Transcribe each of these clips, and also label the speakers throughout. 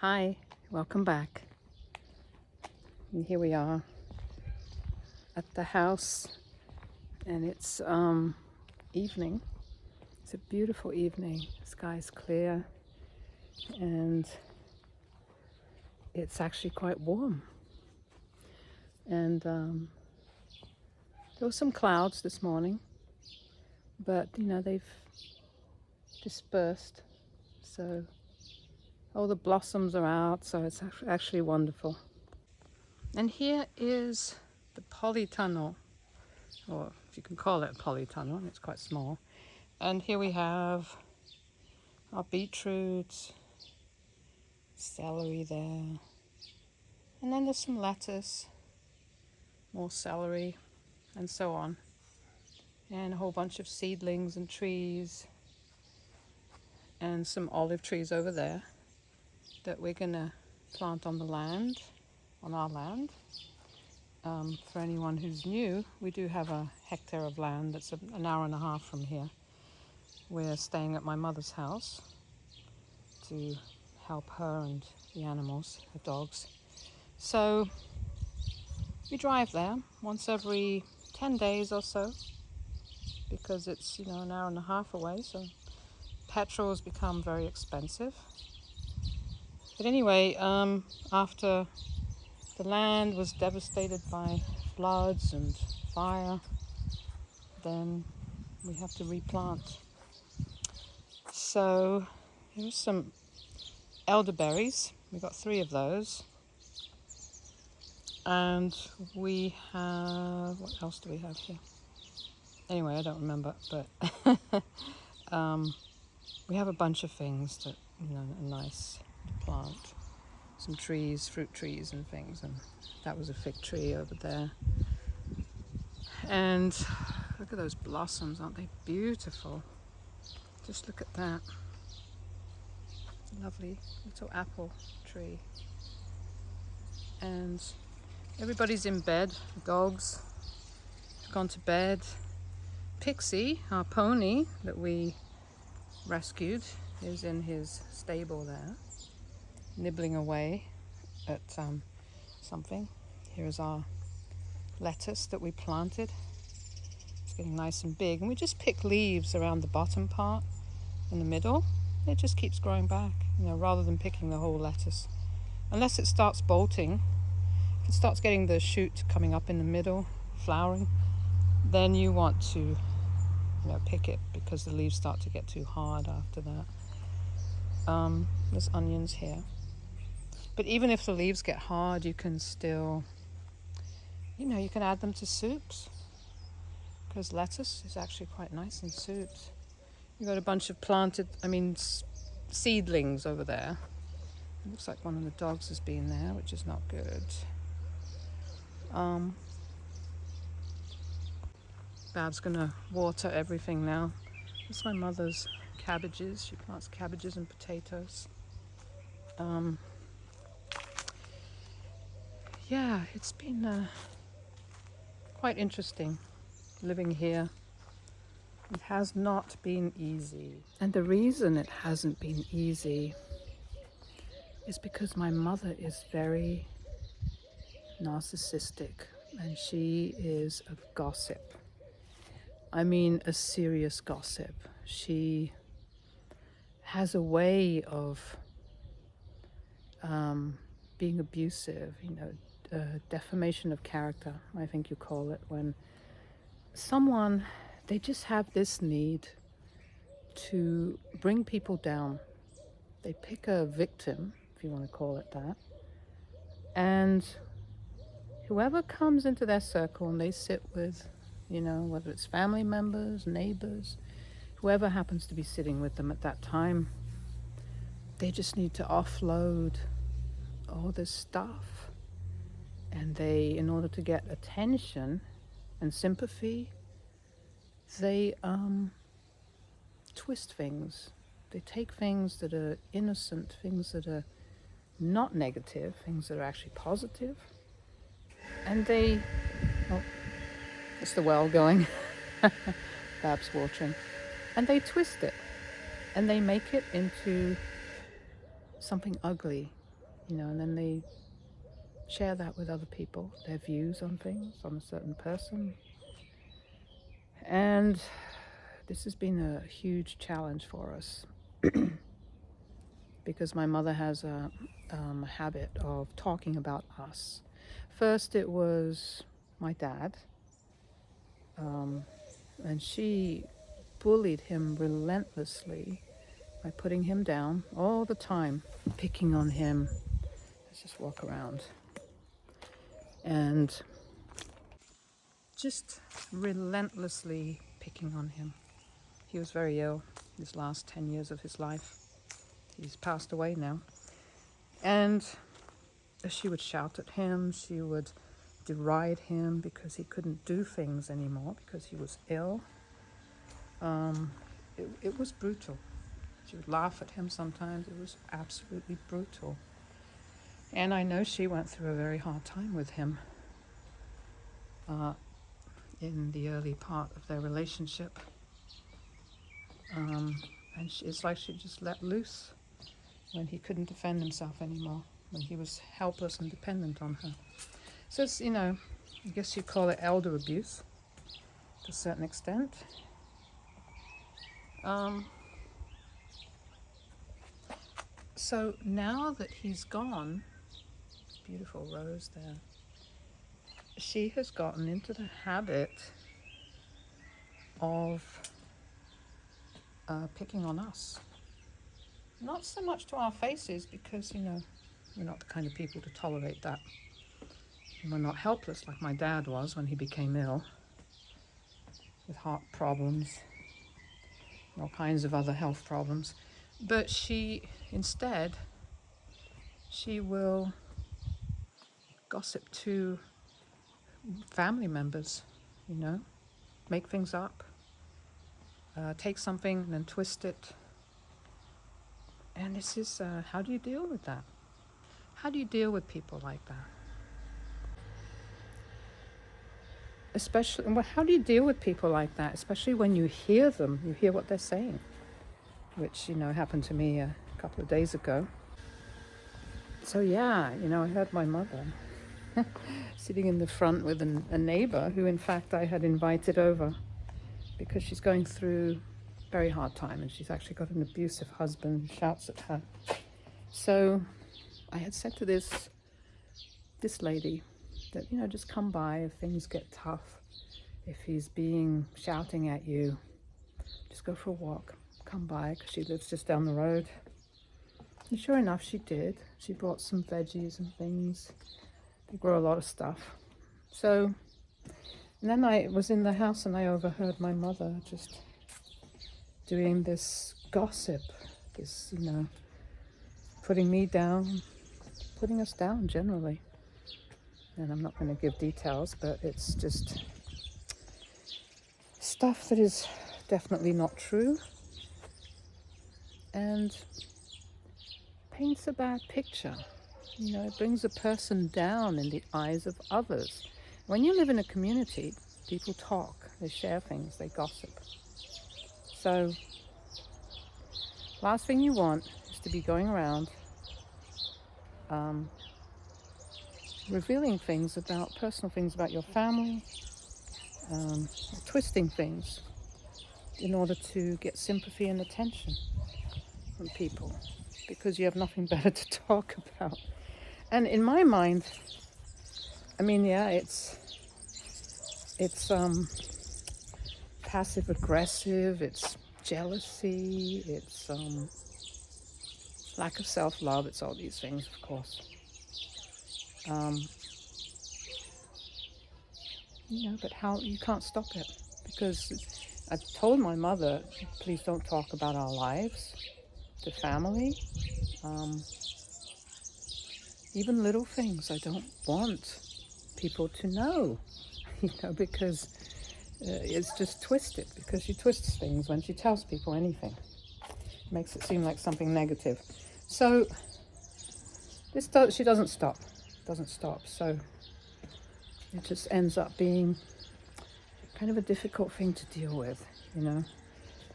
Speaker 1: Hi, welcome back. And here we are at the house, and it's evening. It's a beautiful evening. The sky's clear, and it's actually quite warm. And there were some clouds this morning, but they've dispersed. So all the blossoms are out, so it's actually wonderful. And here is the polytunnel, or if you can call it a polytunnel, and it's quite small. And here we have our beetroot, celery there, and then there's some lettuce, more celery, and so on, and a whole bunch of seedlings and trees, and some olive trees over there that we're gonna plant on the land, on our land. For anyone who's new, we do have a hectare of land that's an hour and a half from here. We're staying at my mother's house to help her and the animals, the dogs. So we drive there once every 10 days or so, because it's an hour and a half away, so petrol has become very expensive. But anyway, after the land was devastated by floods and fire, then we have to replant. So here's some elderberries. We got 3 of those. And we have, what else do we have here? Anyway, I don't remember, but we have a bunch of things that are nice to plant. Some trees, fruit trees and things, and that was a fig tree over there. And look at those blossoms, aren't they beautiful? Just look at that. Lovely little apple tree. And everybody's in bed. The dogs have gone to bed. Pixie, our pony that we rescued, is in his stable there, nibbling away at something. Here's our lettuce that we planted. It's getting nice and big, and we just pick leaves around the bottom part in the middle. It just keeps growing back, rather than picking the whole lettuce. Unless it starts bolting, if it starts getting the shoot coming up in the middle, flowering, then you want to pick it, because the leaves start to get too hard after that. There's onions here. But even if the leaves get hard, you can still, you can add them to soups, because lettuce is actually quite nice in soups. You've got a bunch of seedlings over there. It looks like one of the dogs has been there, which is not good. Bab's gonna water everything now. That's my mother's cabbages. She plants cabbages and potatoes. Yeah, it's been quite interesting living here. It has not been easy. And the reason it hasn't been easy is because my mother is very narcissistic, and she is a gossip. I mean, a serious gossip. She has a way of being abusive, defamation of character, I think you call it, when someone, they just have this need to bring people down. They pick a victim, if you want to call it that, and whoever comes into their circle and they sit with, whether it's family members, neighbors, whoever happens to be sitting with them at that time, they just need to offload all this stuff. And they, in order to get attention and sympathy, they twist things. They take things that are innocent, things that are not negative, things that are actually positive, and they, it's the well going. Bab's watering. And they twist it, and they make it into something ugly. and then they share that with other people, their views on things, on a certain person. And this has been a huge challenge for us because my mother has a habit of talking about us. First, it was my dad, and she bullied him relentlessly by putting him down all the time, picking on him. Let's just walk around. And just relentlessly picking on him. He was very ill these last 10 years of his life. He's passed away now. And she would shout at him, she would deride him because he couldn't do things anymore because he was ill. It was brutal. She would laugh at him sometimes. It was absolutely brutal. And I know she went through a very hard time with him in the early part of their relationship. And it's like she just let loose when he couldn't defend himself anymore, when he was helpless and dependent on her. So it's, I guess you'd call it elder abuse to a certain extent. So now that he's gone, beautiful rose there, she has gotten into the habit of picking on us. Not so much to our faces because, we're not the kind of people to tolerate that. And we're not helpless like my dad was when he became ill with heart problems and all kinds of other health problems. But she will gossip to family members, make things up, take something and then twist it. And this is, how do you deal with that? How do you deal with people like that? How do you deal with people like that? Especially when you hear them, you hear what they're saying, which, happened to me a couple of days ago. So yeah, I heard my mother sitting in the front with a neighbor who, in fact, I had invited over because she's going through a very hard time and she's actually got an abusive husband who shouts at her. So I had said to this lady that, just come by if things get tough. If he's shouting at you, just go for a walk. Come by, because she lives just down the road. And sure enough, she did. She brought some veggies and things. They grow a lot of stuff. So, and then I was in the house and I overheard my mother just doing this gossip, this, putting me down, putting us down generally. And I'm not going to give details, but it's just stuff that is definitely not true and paints a bad picture. It brings a person down in the eyes of others. When you live in a community, people talk, they share things, they gossip. So, last thing you want is to be going around revealing personal things about your family, twisting things in order to get sympathy and attention from people because you have nothing better to talk about. And in my mind, it's passive aggressive, it's jealousy, it's lack of self-love, it's all these things, of course. But how you can't stop it, because I told my mother, please don't talk about our lives to family, even little things. I don't want people to know, because it's just twisted, because she twists things when she tells people anything. It makes it seem like something negative. So she doesn't stop. So it just ends up being kind of a difficult thing to deal with,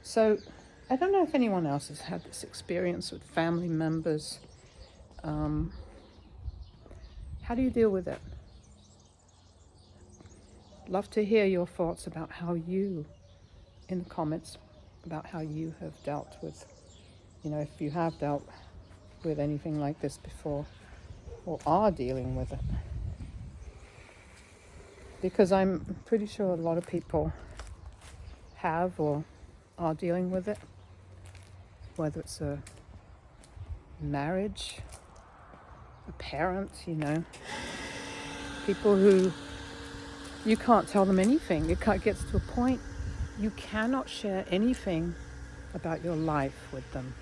Speaker 1: So I don't know if anyone else has had this experience with family members How do you deal with it? Love to hear your thoughts about how you, in the comments, about how you have dealt with, if you have dealt with anything like this before or are dealing with it. Because I'm pretty sure a lot of people have or are dealing with it, whether it's a marriage, a parent, people who you can't tell them anything. It gets to a point you cannot share anything about your life with them.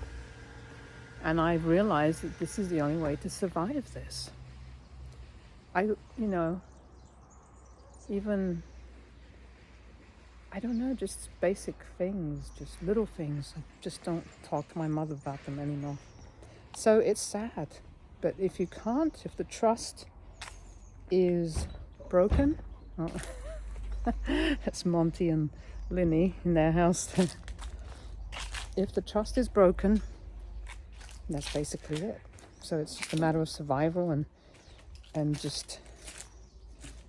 Speaker 1: And I've realized that this is the only way to survive this. Even, I don't know, just basic things, just little things. I just don't talk to my mother about them anymore. So it's sad. But if the trust is broken, that's Monty and Linny in their house. If the trust is broken, that's basically it. So it's just a matter of survival and just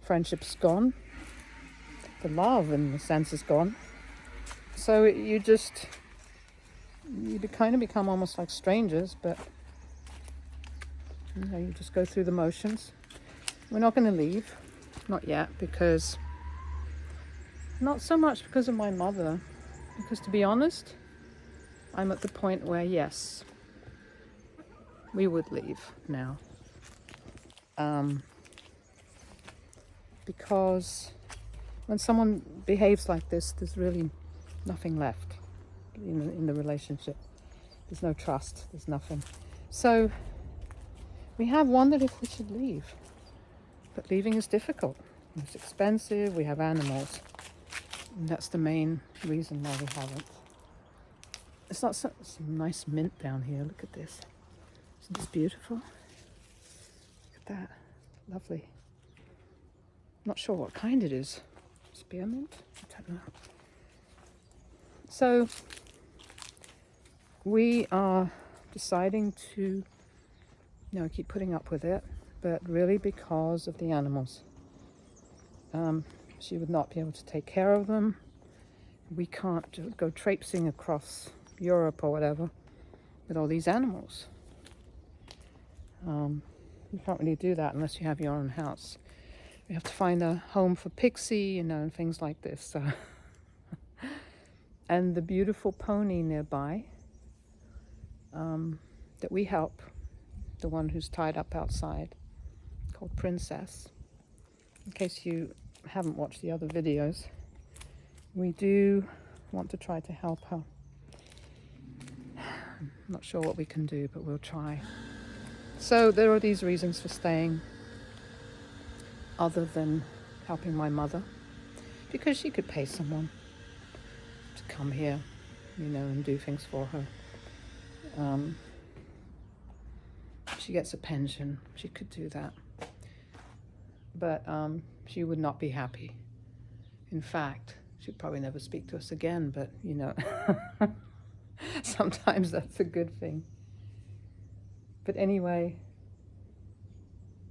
Speaker 1: friendship's gone. The love, in a sense, is gone. So you kind of become almost like strangers, but you just go through the motions. We're not going to leave, not yet, not so much because of my mother, because to be honest, I'm at the point where, yes, we would leave now. Because when someone behaves like this, there's really nothing left in the relationship. There's no trust, there's nothing. So we have wondered if we should leave. But leaving is difficult. It's expensive, we have animals. And that's the main reason why we haven't. It's not some nice mint down here. Look at this. Isn't this beautiful? Look at that. Lovely. Not sure what kind it is. Spearmint? I don't know. So we are deciding to keep putting up with it, but really because of the animals. She would not be able to take care of them. We can't go traipsing across Europe or whatever with all these animals. You can't really do that unless you have your own house. We have to find a home for Pixie, and things like this. So and the beautiful pony nearby that we help, the one who's tied up outside, called Princess. In case you haven't watched the other videos, we do want to try to help her. I'm not sure what we can do, but we'll try. So there are these reasons for staying, other than helping my mother, because she could pay someone to come here, and do things for her. She gets a pension. She could do that. But she would not be happy. In fact, she'd probably never speak to us again, but, sometimes that's a good thing. But anyway,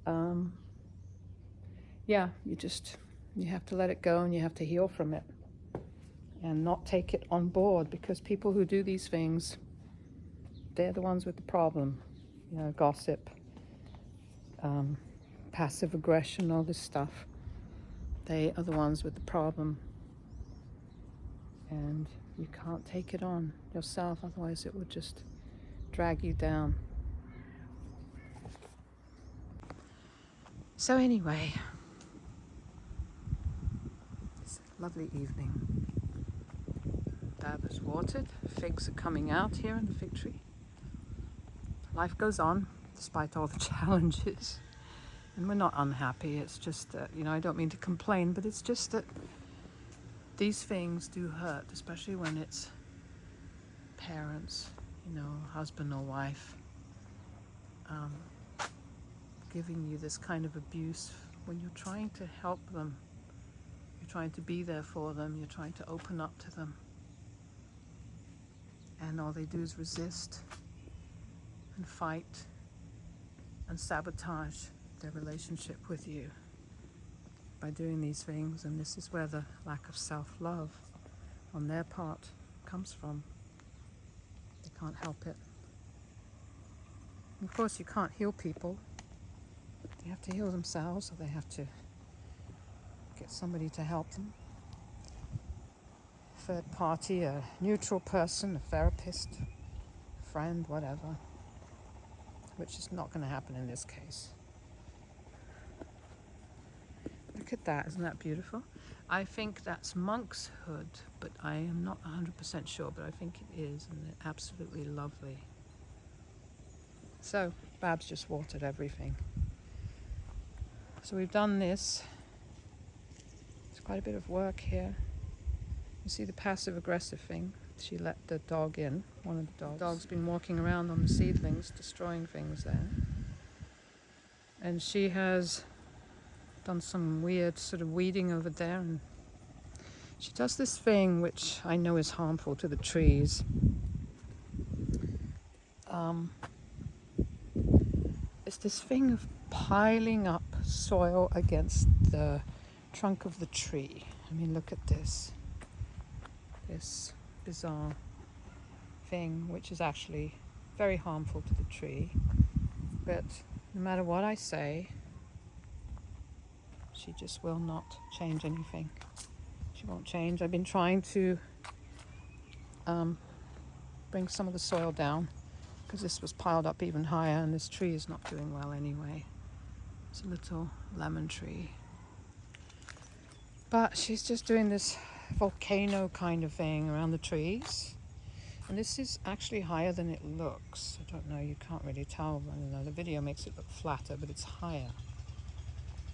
Speaker 1: you have to let it go and you have to heal from it and not take it on board, because people who do these things, they're the ones with the problem. Gossip, passive aggression, all this stuff. They are the ones with the problem. And you can't take it on yourself, otherwise it would just drag you down. So anyway, it's a lovely evening. Dad has watered. Figs are coming out here in the fig tree. Life goes on despite all the challenges. And we're not unhappy. It's just that, I don't mean to complain, but it's just that these things do hurt, especially when it's parents, husband or wife, giving you this kind of abuse when you're trying to help them. You're trying to be there for them. You're trying to open up to them. And all they do is resist and fight and sabotage their relationship with you by doing these things, and this is where the lack of self-love on their part comes from. They can't help it. And of course, you can't heal people. They have to heal themselves, or they have to get somebody to help them. Third party, a neutral person, a therapist, a friend, whatever, which is not going to happen in this case. Look at that, isn't that beautiful? I think that's monk's hood, but I am not 100% sure, but I think it is, and they're absolutely lovely. So, Babs just watered everything. So we've done this. There's quite a bit of work here. You see the passive-aggressive thing? She let the dog in, one of the dogs. The dog's been walking around on the seedlings, destroying things there. And she has done some weird sort of weeding over there, and she does this thing which I know is harmful to the trees. It's this thing of piling up soil against the trunk of the tree. I mean, look at this bizarre thing, which is actually very harmful to the tree. But no matter what I say, she just will not change anything. She won't change. I've been trying to bring some of the soil down, because this was piled up even higher, and this tree is not doing well anyway. It's a little lemon tree. But she's just doing this volcano kind of thing around the trees. And this is actually higher than it looks. I don't know, you can't really tell. I don't know, the video makes it look flatter, but it's higher.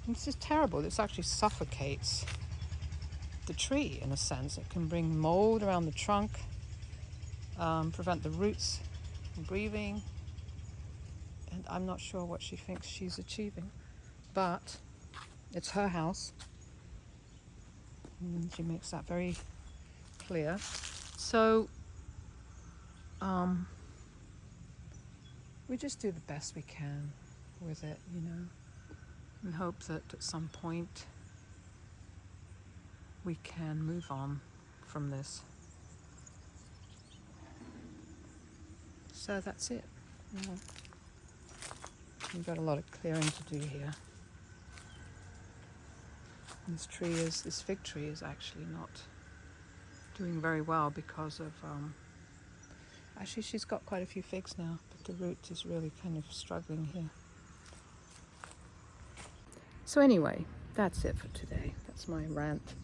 Speaker 1: And this is terrible. This actually suffocates the tree in a sense. It can bring mold around the trunk, prevent the roots from breathing. And I'm not sure what she thinks she's achieving, but it's her house. And she makes that very clear. So we just do the best we can with it, you know, and hope that at some point we can move on from this. So that's it. You know, we've got a lot of clearing to do here. This fig tree is actually not doing very well because of, actually she's got quite a few figs now, but the root is really kind of struggling here. So anyway, that's it for today. That's my rant.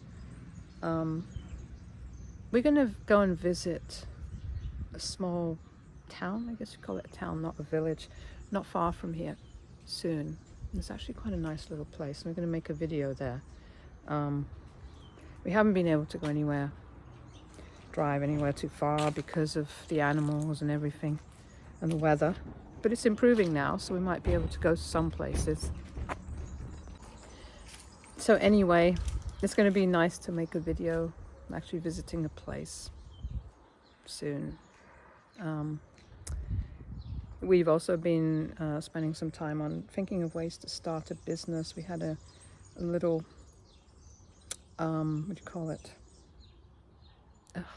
Speaker 1: We're going to go and visit a small town, I guess you call it a town, not a village, not far from here soon. It's actually quite a nice little place. We're going to make a video there. We haven't been able to go drive anywhere too far because of the animals and everything and the weather, but it's improving now, so we might be able to go some places. So anyway, it's going to be nice to make a video. I'm actually visiting a place soon. We've also been spending some time on thinking of ways to start a business. We had a little what do you call it?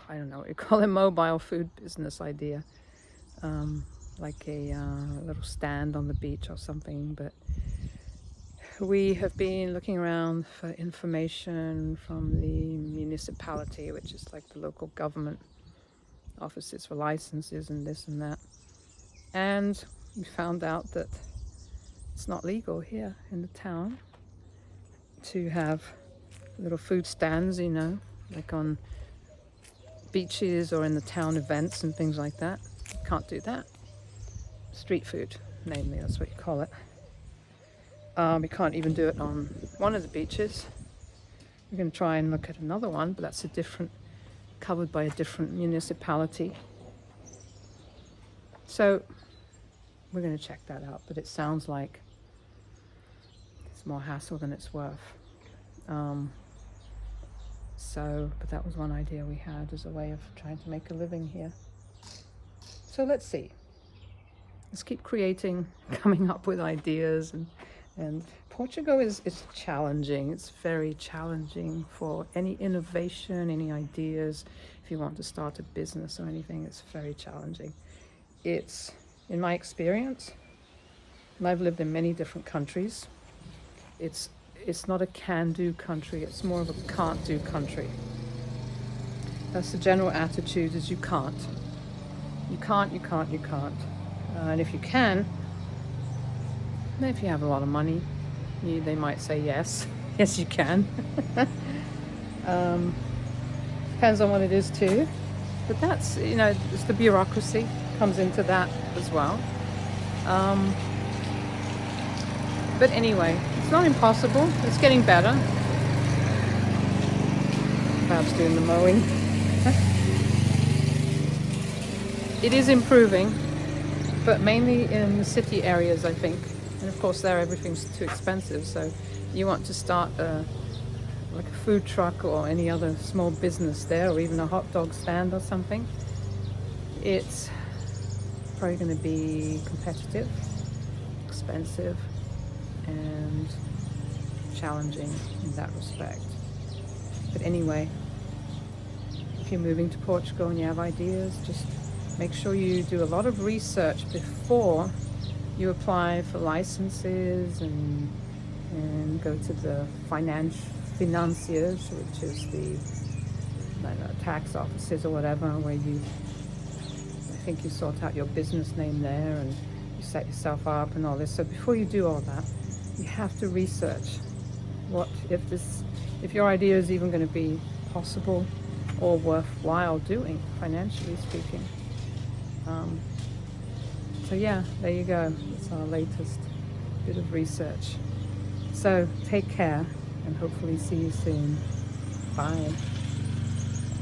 Speaker 1: I don't know what you call it, mobile food business idea. Like a little stand on the beach or something. But we have been looking around for information from the municipality, which is like the local government offices for licenses and this and that. And we found out that it's not legal here in the town to have little food stands, you know, like on beaches or in the town events and things like that. You can't do that. Street food, namely, that's what you call it. We can't even do it on one of the beaches. We're going to try and look at another one, but that's covered by a different municipality. So we're going to check that out, but it sounds like it's more hassle than it's worth. But that was one idea we had as a way of trying to make a living here. So let's see. Let's keep creating, coming up with ideas and And Portugal is challenging. It's very challenging for any innovation, any ideas. If you want to start a business or anything, it's very challenging. It's, in my experience, and I've lived in many different countries, it's not a can-do country. It's more of a can't-do country. That's the general attitude, is you can't. You can't. And if you can, if you have a lot of money, they might say yes. Yes, you can. Depends on what it is too. But that's, it's the bureaucracy comes into that as well. But anyway, it's not impossible. It's getting better. Perhaps doing the mowing. It is improving, but mainly in the city areas, I think. And of course, there everything's too expensive. So you want to start like a food truck or any other small business there, or even a hot dog stand or something. It's probably going to be competitive, expensive, and challenging in that respect. But anyway, if you're moving to Portugal and you have ideas, just make sure you do a lot of research before you apply for licenses and go to the financiers, which is the tax offices or whatever, where I think you sort out your business name there and you set yourself up and all this. So before you do all that, you have to research if your idea is even going to be possible or worthwhile doing, financially speaking. So yeah, there you go. It's our latest bit of research. So take care and hopefully see you soon. Bye.